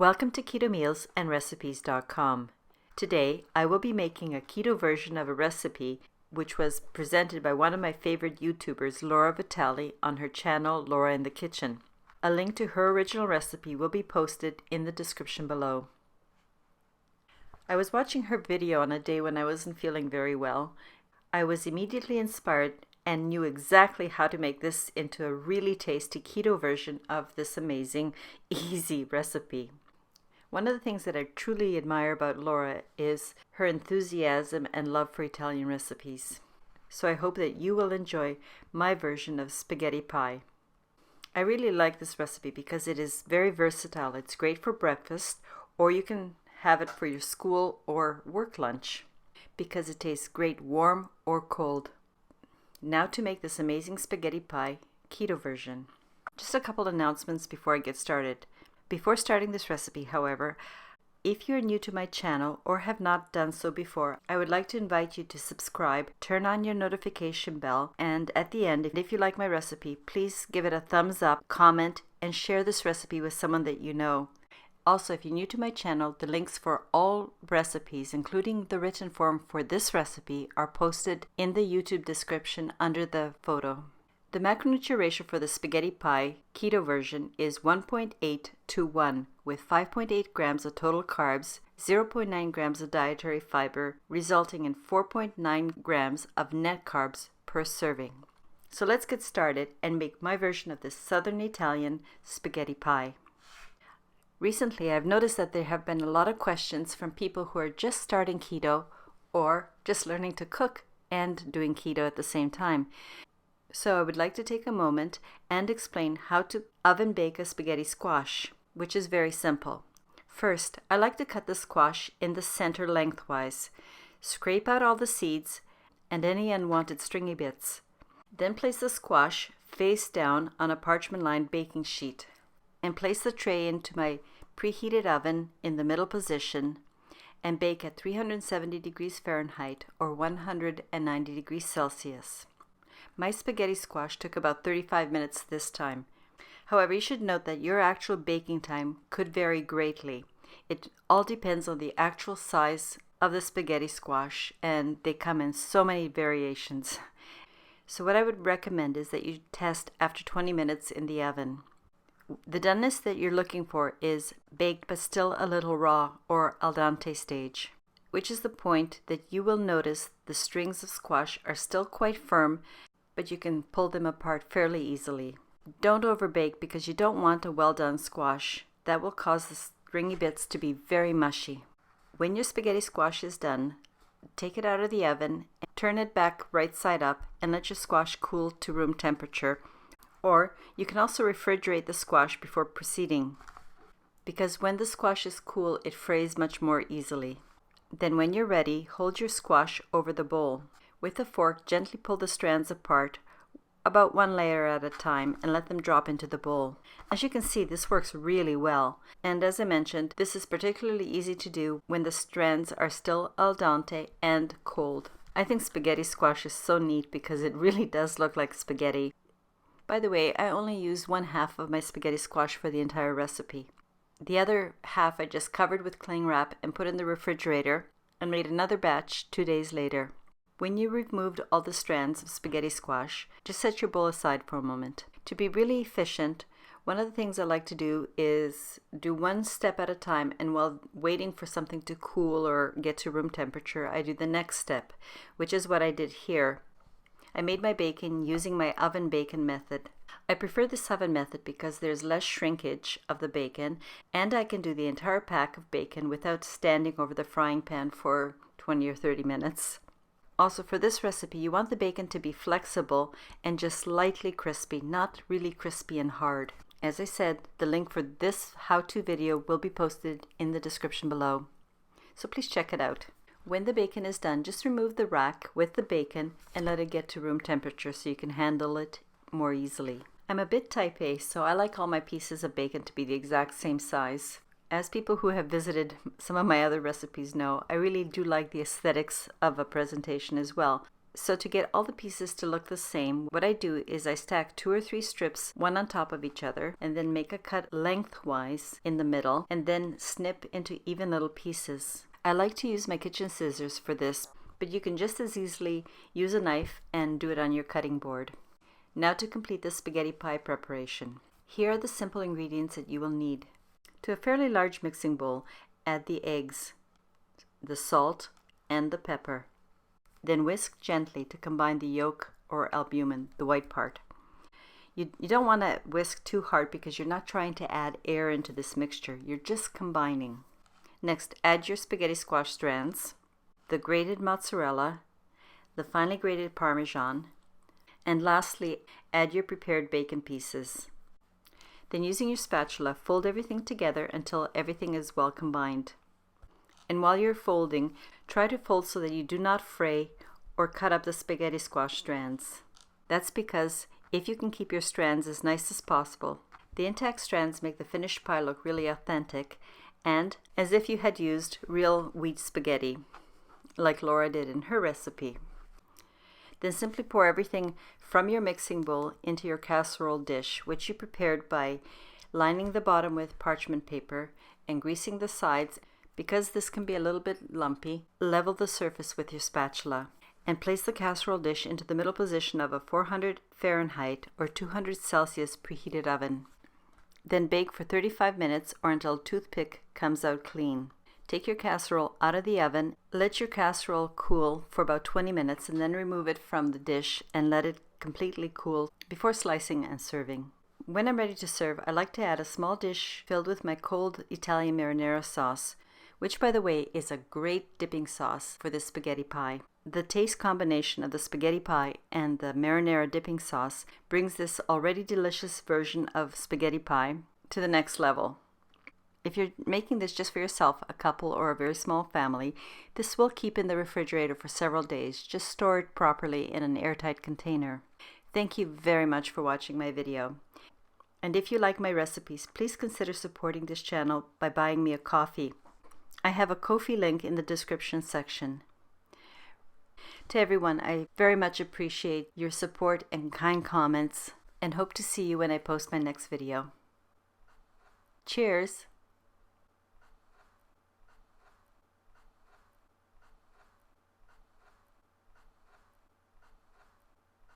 Welcome to Keto Meals and Recipes.com. Today, I will be making a keto version of a recipe which was presented by one of my favorite YouTubers, Laura Vitale, on her channel, Laura in the Kitchen. A link to her original recipe will be posted in the description below. I was watching her video on a day when I wasn't feeling very well. I was immediately inspired and knew exactly how to make this into a really tasty keto version of this amazing, easy recipe. One of the things that I truly admire about Laura is her enthusiasm and love for Italian recipes. So I hope that you will enjoy my version of spaghetti pie. I really like this recipe because it is very versatile. It's great for breakfast, or you can have it for your school or work lunch because it tastes great warm or cold. Now to make this amazing spaghetti pie keto version. Just a couple announcements before I get started. Before starting this recipe, however, if you're new to my channel or have not done so before, I would like to invite you to subscribe, turn on your notification bell, and at the end, if you like my recipe, please give it a thumbs up, comment, and share this recipe with someone that you know. Also, if you're new to my channel, the links for all recipes, including the written form for this recipe, are posted in the YouTube description under the photo. The macronutrient ratio for the spaghetti pie keto version is 1.8 to 1, with 5.8 grams of total carbs, 0.9 grams of dietary fiber, resulting in 4.9 grams of net carbs per serving. So let's get started and make my version of this Southern Italian spaghetti pie. Recently, I've noticed that there have been a lot of questions from people who are just starting keto or just learning to cook and doing keto at the same time. So I would like to take a moment and explain how to oven bake a spaghetti squash, which is very simple. First, I like to cut the squash in the center lengthwise. Scrape out all the seeds and any unwanted stringy bits. Then place the squash face down on a parchment-lined baking sheet and place the tray into my preheated oven in the middle position and bake at 370 degrees Fahrenheit or 190 degrees Celsius. My spaghetti squash took about 35 minutes this time. However, you should note that your actual baking time could vary greatly. It all depends on the actual size of the spaghetti squash, and they come in so many variations. So what I would recommend is that you test after 20 minutes in the oven. The doneness that you're looking for is baked but still a little raw or al dente stage, which is the point that you will notice the strings of squash are still quite firm, but you can pull them apart fairly easily. Don't overbake because you don't want a well-done squash. That will cause the stringy bits to be very mushy. When your spaghetti squash is done, take it out of the oven, turn it back right side up, and let your squash cool to room temperature. Or you can also refrigerate the squash before proceeding, because when the squash is cool, it frays much more easily. Then when you're ready, hold your squash over the bowl. With a fork, gently pull the strands apart, about one layer at a time, and let them drop into the bowl. As you can see, this works really well. And as I mentioned, this is particularly easy to do when the strands are still al dente and cold. I think spaghetti squash is so neat because it really does look like spaghetti. By the way, I only used 1/2 of my spaghetti squash for the entire recipe. The other half I just covered with cling wrap and put in the refrigerator and made another batch 2 days later. When you removed all the strands of spaghetti squash, just set your bowl aside for a moment. To be really efficient, one of the things I like to do is do one step at a time, and while waiting for something to cool or get to room temperature, I do the next step, which is what I did here. I made my bacon using my oven bacon method. I prefer this oven method because there's less shrinkage of the bacon, and I can do the entire pack of bacon without standing over the frying pan for 20 or 30 minutes. Also, for this recipe, you want the bacon to be flexible and just slightly crispy, not really crispy and hard. As I said, the link for this how-to video will be posted in the description below. So please check it out. When the bacon is done, just remove the rack with the bacon and let it get to room temperature so you can handle it more easily. I'm a bit type A, so I like all my pieces of bacon to be the exact same size. As people who have visited some of my other recipes know, I really do like the aesthetics of a presentation as well. So to get all the pieces to look the same, what I do is I stack 2 or 3 strips one on top of each other and then make a cut lengthwise in the middle and then snip into even little pieces. I like to use my kitchen scissors for this, but you can just as easily use a knife and do it on your cutting board. Now to complete the spaghetti pie preparation. Here are the simple ingredients that you will need. To a fairly large mixing bowl, add the eggs, the salt, and the pepper. Then whisk gently to combine the yolk or albumin, the white part. You don't want to whisk too hard because you're not trying to add air into this mixture. You're just combining. Next, add your spaghetti squash strands, the grated mozzarella, the finely grated Parmesan, and lastly, add your prepared bacon pieces. Then using your spatula, fold everything together until everything is well combined. And while you're folding, try to fold so that you do not fray or cut up the spaghetti squash strands. That's because if you can keep your strands as nice as possible, the intact strands make the finished pie look really authentic and as if you had used real wheat spaghetti, like Laura did in her recipe. Then simply pour everything from your mixing bowl into your casserole dish, which you prepared by lining the bottom with parchment paper and greasing the sides. Because this can be a little bit lumpy, level the surface with your spatula and place the casserole dish into the middle position of a 400 Fahrenheit or 200 Celsius preheated oven. Then bake for 35 minutes or until a toothpick comes out clean. Take your casserole out of the oven, let your casserole cool for about 20 minutes and then remove it from the dish and let it completely cool before slicing and serving. When I'm ready to serve, I like to add a small dish filled with my cold Italian marinara sauce, which by the way is a great dipping sauce for this spaghetti pie. The taste combination of the spaghetti pie and the marinara dipping sauce brings this already delicious version of spaghetti pie to the next level. If you're making this just for yourself, a couple, or a very small family, this will keep in the refrigerator for several days. Just store it properly in an airtight container. Thank you very much for watching my video. And if you like my recipes, please consider supporting this channel by buying me a coffee. I have a Ko-fi link in the description section. To everyone, I very much appreciate your support and kind comments and hope to see you when I post my next video. Cheers!